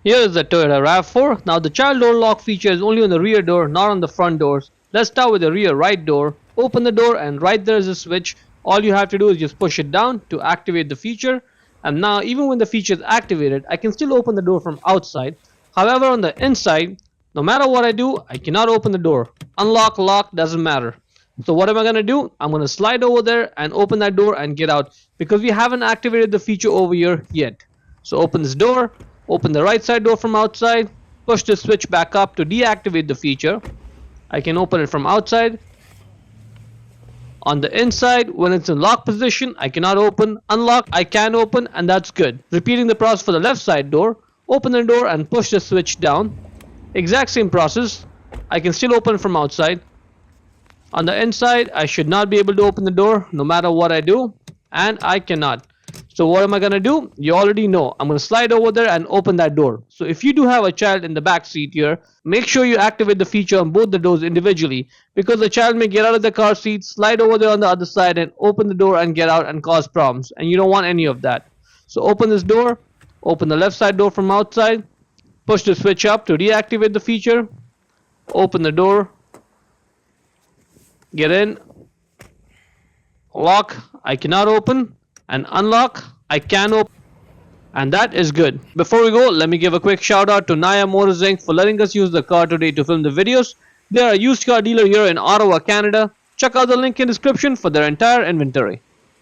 Here is the Toyota RAV4. Now the child door lock feature is only on the rear door, not on the front doors. Let's start with the rear right door. Open the door and right there is a switch. All you have to do is just push it down to activate the feature. And now even when the feature is activated, I can still open the door from outside. However, on the inside, no matter what I do, I cannot open the door. Unlock, lock, doesn't matter. So what am I going to do? I'm going to slide over there and open that door and get out because we haven't activated the feature over here yet. So open this door, open the right side door from outside, push the switch back up to deactivate the feature. I can open it from outside. On the inside, when it's in lock position, I cannot open. Unlock, I can open, and that's good. Repeating the process for the left side door, open the door and push the switch down. Exact same process. I can still open from outside. On the inside, I should not be able to open the door no matter what I do, and I cannot. So what am I gonna do? You already know. I'm gonna slide over there and open that door. So if you do have a child in the back seat here, make sure you activate the feature on both the doors individually because the child may get out of the car seat, slide over there on the other side and open the door and get out and cause problems, and you don't want any of that. So open this door, open the left side door from outside, push the switch up to deactivate the feature, open the door, get in, lock, I cannot open, and unlock, I can open, and that is good. Before we go, let me give a quick shout out to Naya Motors Inc. for letting us use the car today to film the videos. They are a used car dealer here in Ottawa, Canada. Check out the link in description for their entire inventory.